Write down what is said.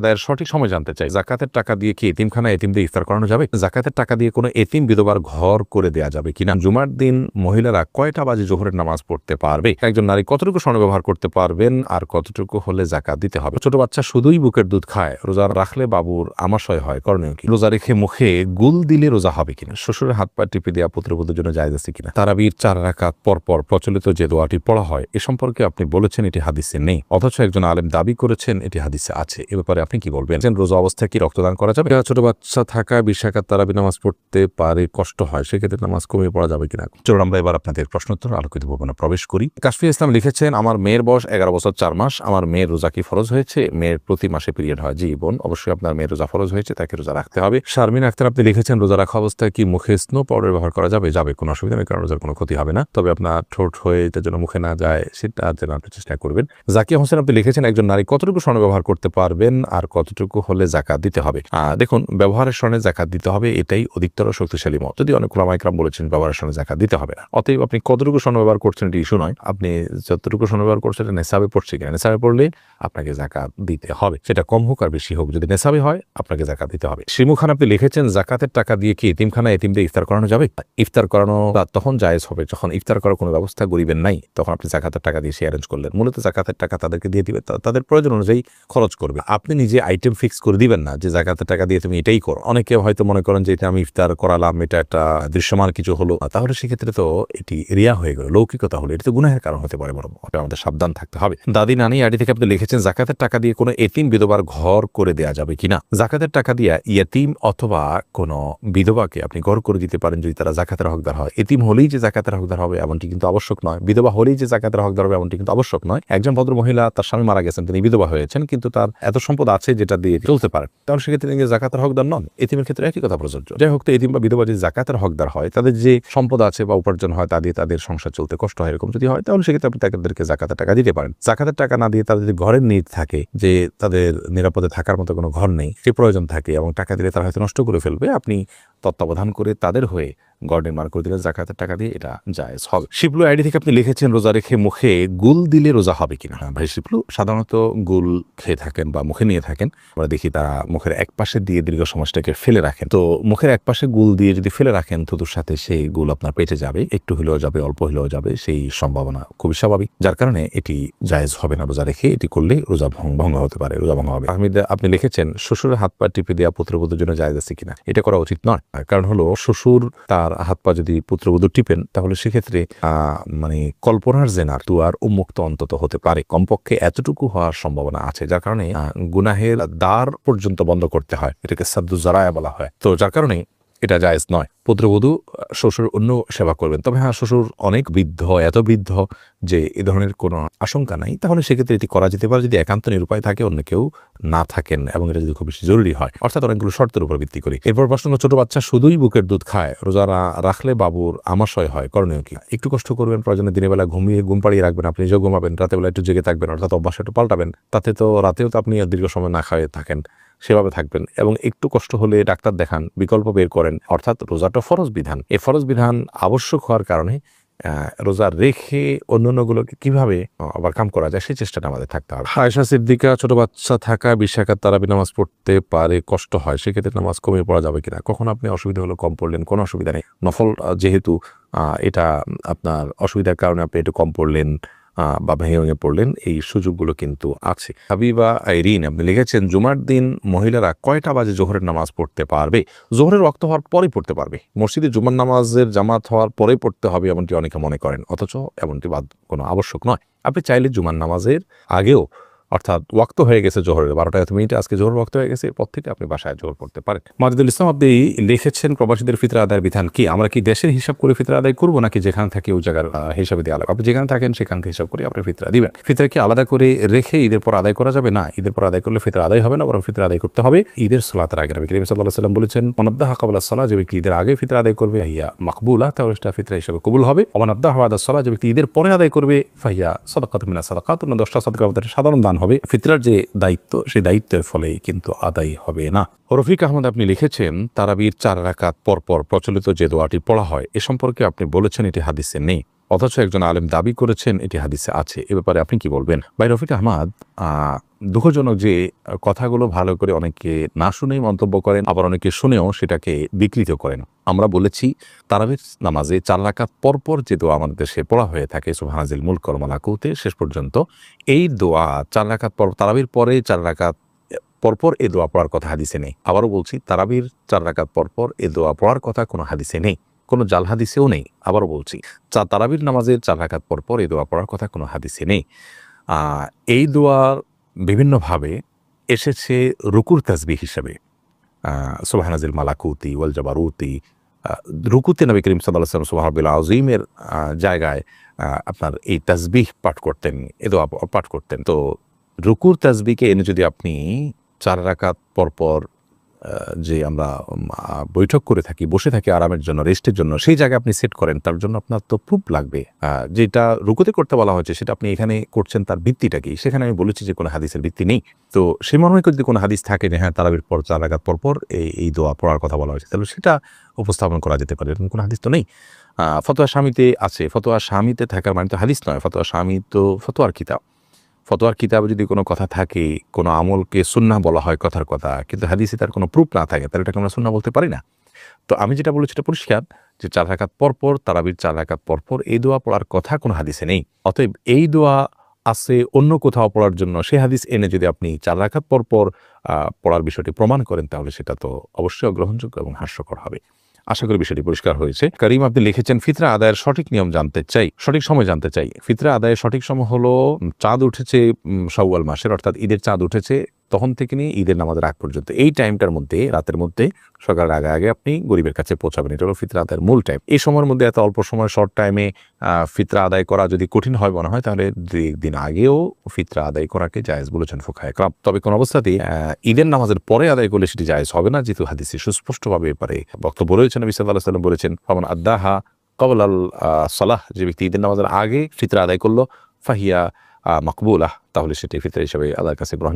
দায়ের সঠিক সময় জানতে চাই। জাকাতের টাকা দিয়ে কি এতিমখানায় এতিমদের ইফতার করানো যাবে? জাকাতের টাকা দিয়ে কোনো এতিম বিধবার ঘর করে দেয়া যাবে কিনা? জুমার দিন মহিলারা কয়টা বাজে জোহরের নামাজ পড়তে পারবে? একজন নারী কতটুকু স্বর্ণ ব্যবহার করতে পারবেন আর কতটুকু হলে জাকাত দিতে হবে? ছোট বাচ্চা শুধুই বুকের দুধ খায়, রোজা রাখলে বাবুর আমাশয় হয়, করণীয় কি? রোজা রেখে মুখে গুল দিলে রোজা হবে কিনা? শ্বশুরের হাত পা টিপে দেওয়া পুত্রবধূর জন্য জায়েজ আছে কিনা? তারাবির 4 রাকাত পরপর প্রচলিত যে দোয়াটি পড়া হয় এ সম্পর্কে আপনি বলেছেন এটি হাদিসে নেই, অথচ একজন আলেম দাবি করেছেন এটি হাদিসে আছে। এ ব্যাপারে আপনি কি বলবেন? রোজা অবস্থায় কি রক্তদান করা যাবে? ছোট বাচ্চা থাকা 20 রাকাত তারাবি নামাজ পড়তে পারে, কষ্ট হয়, সেক্ষেত্রে নামাজ কমিয়ে পড়া যাবে কিনা? চলুন আমরা এবার আপনাদের প্রশ্নোত্তর আলোকিত ভবনে প্রবেশ করি। কাশফিয়া ইসলাম লিখেছেন, আমার মেয়ের বয়স 11 বছর 4 মাস। আমার মেয়ের রোজা কি ফরজ হয়েছে? মেয়ের প্রতি মাসে পিরিয়ড হয়। জি বোন, অবশ্যই আপনার মেয়ের রোজা ফরজ হয়েছে, তাকে রোজা রাখতে হবে। শারমিন আক্তার আপনি লিখেছেন, রোজা রাখা অবস্থায় কি মুখে স্নো পাউডার ব্যবহার করা যাবে? যাবে, কোনো অসুবিধা নেই, কারণ রোজার কোনো ক্ষতি হবে না। তবে আপনার ঠোঁট হয়ে এটার জন্য মুখে না যায় সেটা যেন আপনি চেষ্টা করবেন। জাকিয়া হোসেন আপনি লিখেছেন, একজন নারী কতটুকু স্বর্ণ ব্যবহার করতে পারবেন আর কতটুকু হলে জাকাত দিতে হবে? দেখুন, ব্যবহারের স্বর্ণে জাকাত দিতে হবে, এটাই অধিকতর শক্তিশালী মত। যদি অনেক ওলামা ইকরাম বলেছেন ব্যবহারের স্বর্ণে জাকাত দিতে হবে না। অতএব আপনি কতটুকু স্বর্ণ ব্যবহার করছেন এটি ইস্যু নয়, আপনি যতটুকু স্বর্ণ ব্যবহার করছেন এটা নেশাবে পড়ছে কিনা, নেশাবে পড়লে আপনাকে জাকাত দিতে হবে, সেটা কম হোক আর বেশি হোক, যদি নেশাবে হয় আপনাকে জাকাত দিতে হবে। শিমু খান আপনি লিখেছেন, জাকাতের টাকা দিয়ে কি এতিমখানায় এতিমদের ইফতার করানো যাবে? ইফতার করানো তখন জায়েজ হবে যখন ইফতার করার কোনো ব্যবস্থা গরিবের নাই, তখন আপনি জাকাতের টাকা দিয়ে সে অ্যারেঞ্জ করলেন। মূলত জাকাতের টাকা তাদেরকে দিয়ে দিবে, তাদের প্রয়োজন অনুযায়ী খরচ করবে। আপনি নিজে আইটেম ফিক্স করে দিবেন না যে জাকাতের টাকা দিয়ে তুমি এটাই করো। অনেকে হয়তো মনে করেন যে এটা আমি ইফতার করালাম, এটা একটা দৃশ্যমান কিছু হলো, তাহলে সেক্ষেত্রে তো এটি রিয়া হয়ে গেল, লৌকিকতা হলো, এটা তো গুনাহের কারণ হতে পারে, বরং আমাদের সাবধান থাকতে হবে। দাদি নানি আইডি থেকে আপনি লিখেছেন, জাকাতের টাকা দিয়ে কোনো এতিম বিধবার ঘর করে দেয়া যাবে কিনা? জাকাতের টাকা দিয়ে ইয়েতিম অথবা কোনো বিধবাকে আপনি ঘর করে দিতে পারেন যদি তারা জাকাতের হকদার হয়। এতিম হলেই যে জাকাতের হকদার হবে এমনটি কিন্তু আবশ্যক নয়, বিধবা হলেই যে জাকাতের হকদার হবে এমনটি কিন্তু আবশ্যক নয়। একজন ভদ্র মহিলা, তার স্বামী মারা গেছেন, তিনি বিধবা হয়েছেন, কিন্তু তার এত সম্পদ আছে যেটা দিয়ে চলতে পারে, তাহলে সেক্ষেত্রে তিনি জাকাতের হকদার নন। এতিমের ক্ষেত্রে একই কথা প্রযোজ্য। যাই হোক, তো এতিম বা বিধবা যে জাকাতের হকদার হয়, তাদের যে সম্পদ আছে বা উপার্জন হয় তা দিয়ে তাদের সংসার চলতে কষ্ট হয়, এরকম যদি হয় তাহলে সেক্ষেত্রে আপনি তাদেরকে জাকাতের টাকা দিতে পারেন। জাকাতের টাকা না দিয়ে তাদের যদি ঘরের নিড থাকে, যে তাদের নিরাপদে থাকার মতো কোনো ঘর নেই, সে প্রয়োজন থাকে এবং টাকা দিলে তারা হয়তো নষ্ট করে ফেলবে, আপনি তত্ত্বাবধান করে তাদের হয়ে ঘর নির্মাণ করে দিলে জাকাতের টাকা দিয়ে এটা জায়েজ হবে। শিবলু আইডি থেকে আপনি লিখেছেন, রোজা রেখে মুখে গুল দিলে রোজা হবে কিনা? ভাই শিবলু, সাধারণত গুল খেয়ে থাকেন বা মুখে নিয়ে থাকেন, আমরা দেখি তারা মুখের এক পাশে দিয়ে দীর্ঘ সময়টাকে ফেলে রাখেন। তো মুখের এক পাশে গুল দিয়ে যদি ফেলে রাখেন, থুতুর সাথে সেই গুল আপনার পেটে যাবে, একটু হলেও যাবে, অল্প হলেও যাবে, সেই সম্ভাবনা খুবই স্বাভাবিক, যার কারণে এটি জায়েজ হবে না। রোজা রেখে এটি করলে রোজা ভঙ্গ হতে পারে, রোজা ভঙ্গ হবে। আপনি লিখেছেন, শ্বশুরের হাত পা টিপে দেওয়া পুত্রবধূর জন্য জায়েজ আছে কিনা? এটা করা উচিত নয়, কারণ হলো শ্বশুর তার হাত পা যদি পুত্রবধূ টিপেন, তাহলে সেক্ষেত্রে মানে কল্পনার জেনার দুয়ার উন্মুক্ত অন্তত হতে পারে, কমপক্ষে এতটুকু হওয়ার সম্ভাবনা আছে, যার কারণে গুনাহের দ্বার পর্যন্ত বন্ধ করতে হয়, এটাকে সাদ্দু জারায়া বলা হয়। তো যার কারণে এটা জায়েজ নয়। পুত্রবধূ শ্বশুর অন্য সেবা করবেন, তবে হ্যাঁ, শ্বশুর অনেক বৃদ্ধ, এত বৃদ্ধ যে এ ধরনের কোনো আশঙ্কা নাই, তাহলে সেক্ষেত্রে এটি করা যেতে পারে যদি একান্ত নিরুপায় থাকে, অন্য কেউ না থাকেন এবং এটা যদি খুব বেশি জরুরি হয়, অর্থাৎ অনেকগুলো শর্তের উপর ভিত্তি করি। এরপর প্রশ্ন, ছোট বাচ্চা শুধুই বুকের দুধ খায়, রোজা রাখলে বাবুর আমাশয় হয়, করণীয় কি? একটু কষ্ট করবেন, প্রয়োজনে দিনের বেলা ঘুম পাড়িয়ে রাখবেন, আপনি নিজেও ঘুমাবেন, রাতের বেলা একটু জেগে থাকবেন, অর্থাৎ অভ্যাস একটু পাল্টাবেন, তাতে তো রাতেও তো আপনি দীর্ঘ সময় না খাওয়াই থাকেন, সেভাবে থাকবেন। এবং একটু কষ্ট হলে ডাক্তার দেখান, বিকল্প বের করেন, অর্থাৎ রোজাটা ফরজ বিধান, এই ফরজ বিধান আবশ্যক হওয়ার কারণে রোজা রেখে অন্যান্যগুলোকে কিভাবে ওভারকাম করা যায় সেই চেষ্টাটা আমাদের থাকতে হবে। আয়েশা সিদ্দিকা, ছোট বাচ্চা থাকা 20 রাকাত তারাবি নামাজ পড়তে পারে, কষ্ট হয়, সেক্ষেত্রে নামাজ কমিয়ে পড়া যাবে কিনা? কখন আপনি অসুবিধা হলো কম পড়লেন, কোনো অসুবিধা নেই। নফল যেহেতু এটা আপনার অসুবিধার কারণে আপনি একটু কম পড়লেন বা ভেঙে পড়লেন, এই সুযোগগুলো কিন্তু আছে। হাবিবা আইরিন আপনি লিখেছেন, জুমার দিন মহিলারা কয়টা বাজে জোহরের নামাজ পড়তে পারবে? জোহরের ওয়াক্ত হওয়ার পরেই পড়তে পারবে, মসজিদে জুমার নামাজের জামাত হওয়ার পরেই পড়তে হবে এমনটি অনেকে মনে করেন, অথচ এমনটি কোনো আবশ্যক নয়। আপনি চাইলে জুমার নামাজের আগেও, অর্থাৎ ওয়াক্ত হয়ে গেছে জোহরের 12টা 1 মিনিটে, আজকে জোহর ওয়াক্ত হয়ে গেছে, এরপর থেকে আপনি বাসায় জোহর পড়তে পারেন। মাজিদুল ইসলাম আপনি লিখেছেন, প্রবাসীদের ফিতরা আদায়ের বিধান কি? আমরা কি দেশের হিসাব করে ফিতরা আদায় করবো নাকি যেখানে থাকি ওই জায়গার হিসাবে দিয়ে আলাদা? আপনি যেখানে থাকেন সেখানকে হিসাব করে আপনি ফিতরা দিবেন। ফিতরা কি আলাদা করে রেখে ঈদের পর আদায় করা যাবে? না, ঈদের পর আদায় করলে ফিতরা আদায় হবে না, বরং ফিতরা আদায় করতে হবে ঈদের সালাতের আগে। নবী করিম সাল্লাল্লাহু আলাইহি ওয়াসাল্লাম বলেছেন, মানাদ্দাহা ক্বাবলা সালাহ, যে ব্যক্তি ঈদের আগে ফিতরা আদায় করবে হিয়া মাকবুলা, তাহলে সেটা ফিতরা হিসেবে কবুল হবে। ওয়া মানাদ্দাহা বাদা সালাহ, যে ব্যক্তি ঈদের পরে আদায় করবে ফাহিয়া সাদাকাতুম মিনাস সাদাকাত, 10টা সাদকা আমাদের সাধারণ দান হবে। ফিতরার যে দায়িত্ব, সেই দায়িত্বের ফলে কিন্তু আদায় হবে না। রফিক আহমদ আপনি লিখেছেন, তারাবির 4 রাকাত পরপর প্রচলিত যে দোয়াটি পড়া হয় এ সম্পর্কে আপনি বলেছেন এটি হাদিসে নেই, অথচ একজন আলেম দাবি করেছেন এটি হাদিসে আছে। এ ব্যাপারে আপনি কি বলবেন? ভাই রফিক আহমদ, দুঃখজনক যে কথাগুলো ভালো করে অনেকে না শুনেই মন্তব্য করেন, আবার অনেকে শুনেও সেটাকে বিকৃত করেন। আমরা বলেছি তারাবির নামাজে 4 রাকাত পরপর যে দোয়া আমাদের দেশে পড়া হয়ে থাকে সুবহানাল মুলক ওয়াল মালাকুতে শেষ পর্যন্ত, এই দোয়া 4 রাকাত পর, তারাবির পরে 4 রাকাত পরপর এই দোয়া পড়ার কথা হাদিসে নেই। আবারও বলছি, তারাবির 4 রাকাত পরপর এই দোয়া পড়ার কথা কোনো হাদিসে নেই, কোনো জাল হাদিসেও নেই। আবারও বলছি, তারাবির নামাজের 4 রাকাত পরপর এই দোয়া পড়ার কথা কোনো হাদিসে নেই। এই দোয়া বিভিন্নভাবে এসেছে রুকুর তাসবিহ হিসেবে, সুবহানাল মালাকুতি ওয়াল জাবারুতি। রুকুতে নবী করিম সাল্লাল্লাহু আলাইহি ওয়াসাল্লাম সুবহানাল আযীমের জায়গায় আপনার এই তাসবিহ পাঠ করতেন, এ দোয়া পাঠ করতেন। তো রুকুর তাসবিহকে এনে যদি আপনি 4 রাকাত পরপর যে আমরা বৈঠক করে থাকি, বসে থাকি আরামের জন্য, রেস্টের জন্য, সেই জায়গায় আপনি সেট করেন, তার জন্য আপনার তো প্রুফ লাগবে। যেটা রুকুতে করতে বলা হয়েছে সেটা আপনি এখানে করছেন, তার ভিত্তিটা কি? সেখানে আমি বলেছি যে কোনো হাদিসের ভিত্তি নেই। তো সেই মর্মে যদি কোনো হাদিস থাকে যে হ্যাঁ তারাবির পর 4 রাকাত পরপর এই দোয়া পড়ার কথা বলা হয়েছে, তাহলে সেটা উপস্থাপন করা যেতে পারে। এরকম কোনো হাদিস তো নেই। ফতোয়া শামিতে আছে, ফতোয়া শামিতে থাকার মানে তো হাদিস নয়। ফতোয়া শামি তো ফতোয়ার কিতাব। ফতোয়ার কিতাবে যদি কোনো কথা থাকে, কোনো আমলকে সুন্নাহ বলা হয় কথার কথা, কিন্তু হাদিসে তার কোনো প্রুফ না থাকে, তাহলে এটাকে আমরা সুন্নাহ বলতে পারি না। তো আমি যেটা বলেছি এটা পরিষ্কার যে 4 রাকাত পরপর, তারাবির 4 রাকাত পরপর এই দোয়া পড়ার কথা কোনো হাদিসে নেই। অতএব এই দোয়া আছে অন্য কোথাও পড়ার জন্য, সেই হাদিস এনে যদি আপনি 4 রাকাত পরপর পড়ার বিষয়টি প্রমাণ করেন, তাহলে সেটা তো অবশ্যই অগ্রহণযোগ্য এবং হাস্যকর হবে। আশা করি বিষয়টি পরিষ্কার হয়েছে। করিম আপনি লিখেছেন, ফিতরা আদায়ের সঠিক নিয়ম জানতে চাই, সঠিক সময় জানতে চাই। ফিতরা আদায়ের সঠিক সময় হলো চাঁদ উঠেছে শাওয়াল মাসের, অর্থাৎ ঈদের চাঁদ উঠেছে তখন থেকে নিয়ে ঈদের নামাজের আগ পর্যন্ত, এই টাইমটার মধ্যে, রাতের মধ্যে, সকালের আগে আগে আপনি গরিবের কাছে পৌঁছাবেন। এটা হলো ফিতরা আদায়ের মূল টাইম। এই সময়ের মধ্যে এত অল্প সময়, শর্ট টাইমে ফিতরা আদায় করা যদি কঠিন হয় মনে হয়, তাহলে 2 দিন আগেও ফিতরা আদায় করাকে জায়েজ বলেছেন ফুকাহায়ে কেরাম। তবে কোন অবস্থাতেই ঈদের নামাজের পরে আদায় করলে সেটি জায়েজ হবে না, যেহেতু হাদিসে সুস্পষ্টভাবে এবারে বক্তব্য রয়েছে। নবী সাল্লাল্লাহু আলাইহি ওয়াসাল্লাম বলেছেন, ফামান আদ্দাহা ক্বাবলাল সালাহ, যে ব্যক্তি ঈদের নামাজের আগে ফিতরা আদায় করলো, ফাহিয়া মাকবুলাহ, তাহলে সেটি ফিতরা হিসেবে আল্লাহর কাছে গ্রহণ